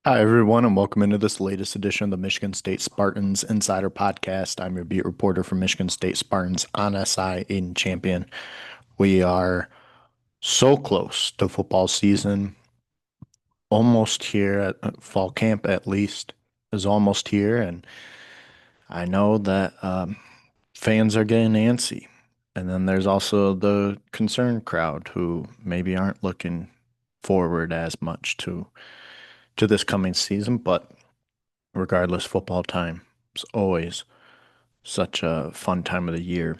Hi, everyone, and welcome into this latest edition of the Michigan State Spartans Insider Podcast. I'm your beat reporter for Michigan State Spartans on SI, Aidan Champion. We are so close to football season, almost here at fall camp, at least, is almost here. And I know that fans are getting antsy. And then there's also the concerned crowd who maybe aren't looking forward as much to this coming season, but regardless, football time is always such a fun time of the year.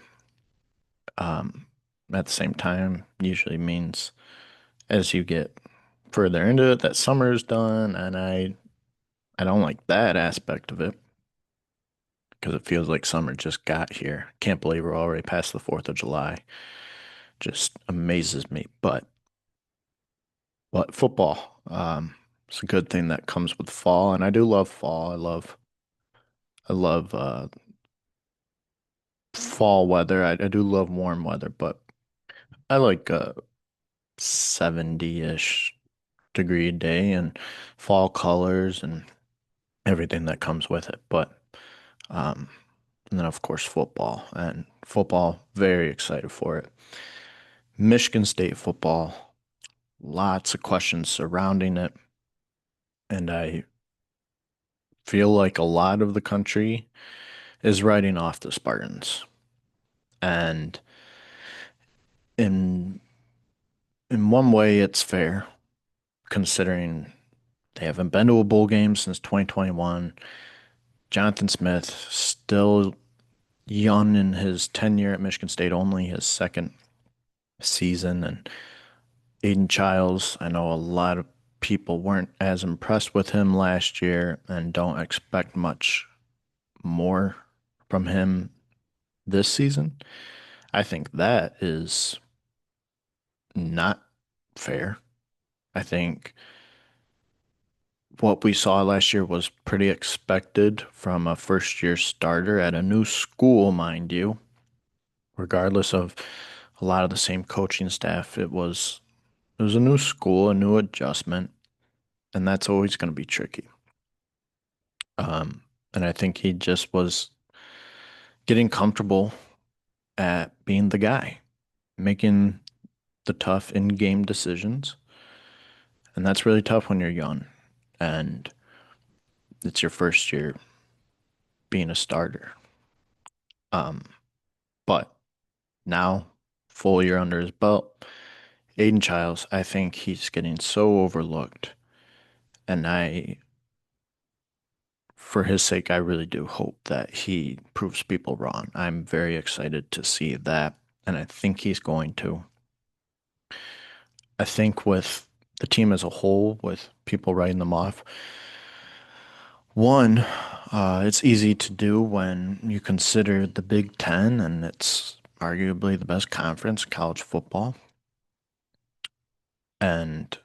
Um, at the same time, usually means as you get further into it that summer is done, and I don't like that aspect of it because it feels like summer just got here. Can't believe we're already past the 4th of July. Just amazes me. But football, it's a good thing that comes with fall, and I do love fall. I love fall weather. I do love warm weather, but I like 70-ish degree day and fall colors and everything that comes with it. But um, and then of course football, very excited for it. Michigan State football, lots of questions surrounding it, and I feel like a lot of the country is writing off the Spartans. And in in one way, it's fair considering they haven't been to a bowl game since 2021. Jonathan Smith still young in his tenure at Michigan State, only his second season. And Aidan Childs, I know a lot of people weren't as impressed with him last year and don't expect much more from him this season. I think that is not fair. I think what we saw last year was pretty expected from a first year starter at a new school, mind you, regardless of a lot of the same coaching staff. It was a new school, a new adjustment, and that's always going to be tricky. And I think he just was getting comfortable at being the guy, making the tough in-game decisions, and that's really tough when you're young and it's your first year being a starter. Um, but now, full year under his belt, Aiden Childs, I think he's getting so overlooked, and for his sake, I really do hope that he proves people wrong. I'm very excited to see that, and I think he's going to. I think with the team as a whole, with people writing them off, one, it's easy to do when you consider the Big Ten, and it's arguably the best conference in college football. And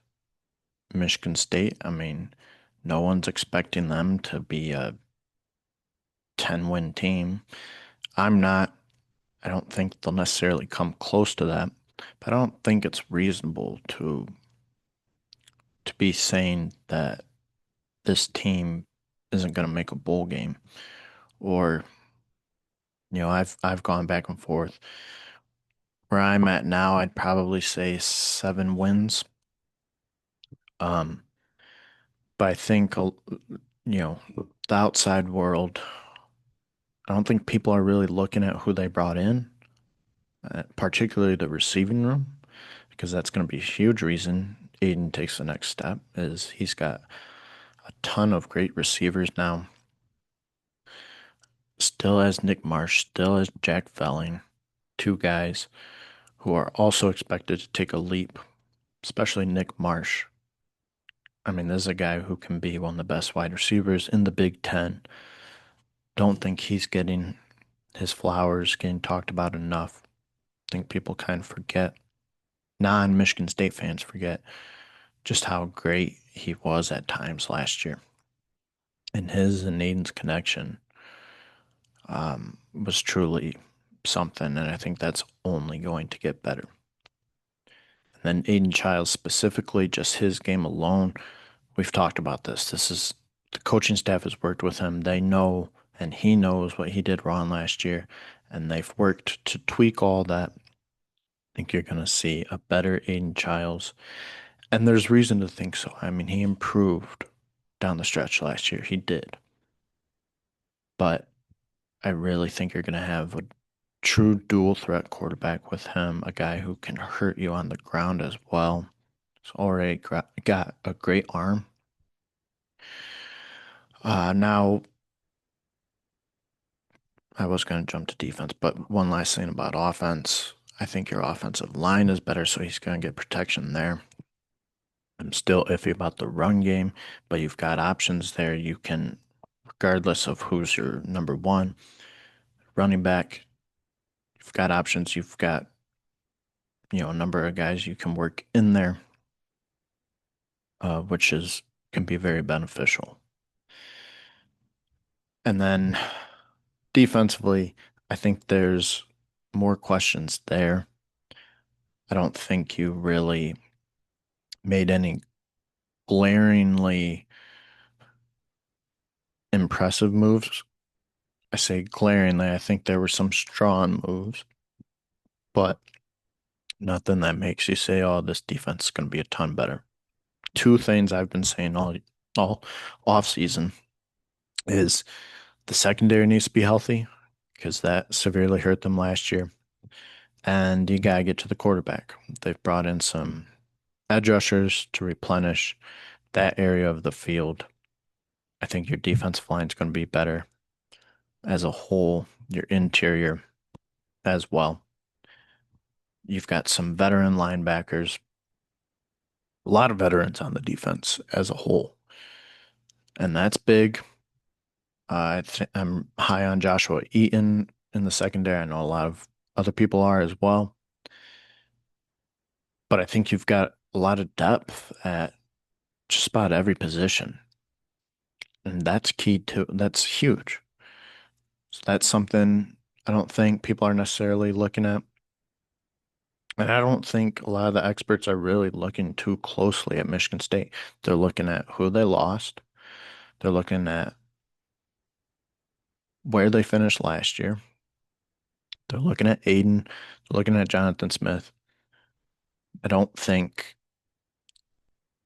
Michigan State, I mean, no one's expecting them to be a 10-win team. I'm not. I don't think they'll necessarily come close to that, but I don't think it's reasonable to be saying that this team isn't going to make a bowl game. Or, I've gone back and forth. Where I'm at now, I'd probably say 7 wins. Um, but I think the outside world, I don't think people are really looking at who they brought in, particularly the receiving room, because that's going to be a huge reason Aiden takes the next step. Is he's got a ton of great receivers now. Still has Nick Marsh, still has Jack Felling, two guys who are also expected to take a leap, especially Nick Marsh. I mean, this is a guy who can be one of the best wide receivers in the Big Ten. Don't think he's getting his flowers, getting talked about enough. I think people kind of forget, non-Michigan State fans forget just how great he was at times last year. And his and Aiden's connection was truly something, and I think that's only going to get better. And then Aiden Childs specifically, just his game alone we've talked about this. This is the coaching staff has worked with him. They know, and he knows what he did wrong last year, and they've worked to tweak all that. I think you're going to see a better Aiden Childs, and there's reason to think so. I mean, he improved down the stretch last year. He did, but I really think you're going to have a true dual threat quarterback with him, a guy who can hurt you on the ground as well. He's already got a great arm. Now, I was going to jump to defense, but one last thing about offense. I think your offensive line is better, so he's going to get protection there. I'm still iffy about the run game, but you've got options there. You can, regardless of who's your number one running back, you've got options. You've got, a number of guys you can work in there, which is can be very beneficial. And then defensively, I think there's more questions there. I don't think you really made any glaringly impressive moves. I say glaringly, I think there were some strong moves, but nothing that makes you say, oh, this defense is going to be a ton better. Two things I've been saying all off season is the secondary needs to be healthy because that severely hurt them last year. And you got to get to the quarterback. They've brought in some edge rushers to replenish that area of the field. I think your defensive line is going to be better as a whole, your interior as well. You've got some veteran linebackers, a lot of veterans on the defense as a whole, and that's big. I'm high on Joshua Eaton in the secondary. I know a lot of other people are as well, but I think you've got a lot of depth at just about every position, and that's key too. That's huge. So that's something I don't think people are necessarily looking at. And I don't think a lot of the experts are really looking too closely at Michigan State. They're looking at who they lost. They're looking at where they finished last year. They're looking at Aidan. They're looking at Jonathan Smith. I don't think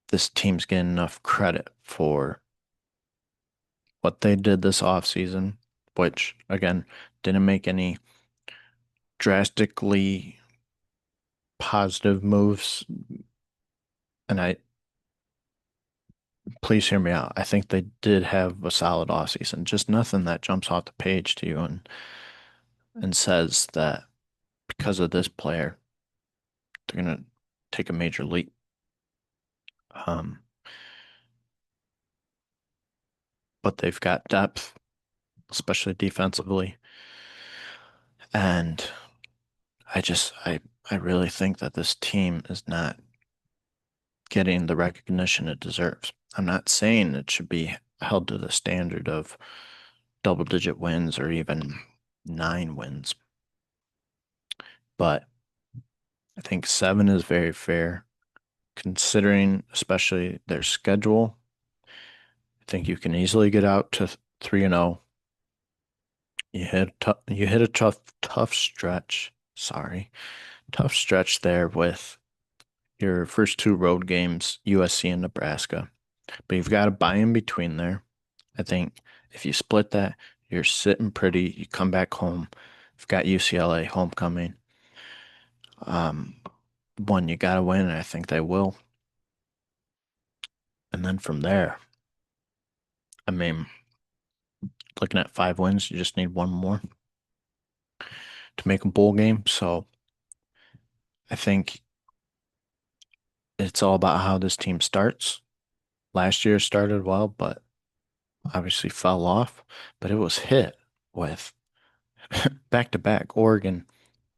this team's getting enough credit for what they did this offseason, which, again, didn't make any drastically positive moves. And please hear me out. I think they did have a solid offseason, just nothing that jumps off the page to you and says that because of this player, they're gonna take a major leap. Um, but they've got depth, especially defensively, and I really think that this team is not getting the recognition it deserves. I'm not saying it should be held to the standard of double-digit wins or even 9 wins, but I think 7 is very fair considering especially their schedule. I think you can easily get out to 3-0. You hit a tough stretch. Sorry, tough stretch there with your first two road games, USC and Nebraska. But you've got to buy in between there. I think if you split that, you're sitting pretty. You come back home. You've got UCLA homecoming. Um, One you got to win, and I think they will. And then from there, I mean, looking at 5 wins, you just need one more to make a bowl game. So I think it's all about how this team starts. Last year started well, but obviously fell off. But it was hit with back to back Oregon.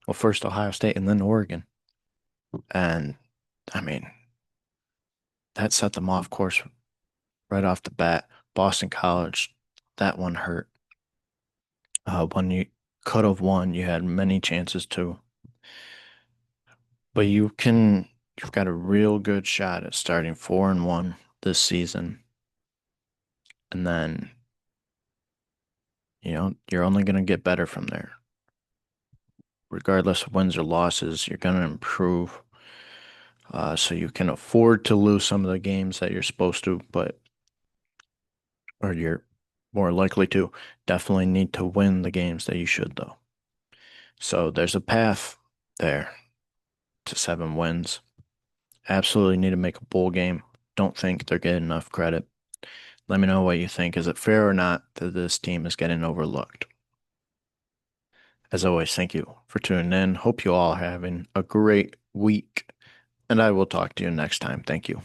Well, first Ohio State and then Oregon. And I mean, that set them off course right off the bat. Boston College, that one hurt. When you could have won, you had many chances to. But you've got a real good shot at starting 4-1 this season. And then, you're only going to get better from there. Regardless of wins or losses, you're going to improve. So you can afford to lose some of the games that you're supposed to, or you're more likely to. Definitely need to win the games that you should, though. So there's a path there to 7 wins. Absolutely need to make a bowl game. Don't think they're getting enough credit. Let me know what you think. Is it fair or not that this team is getting overlooked? As always, thank you for tuning in. Hope you all are having a great week, and I will talk to you next time. Thank you.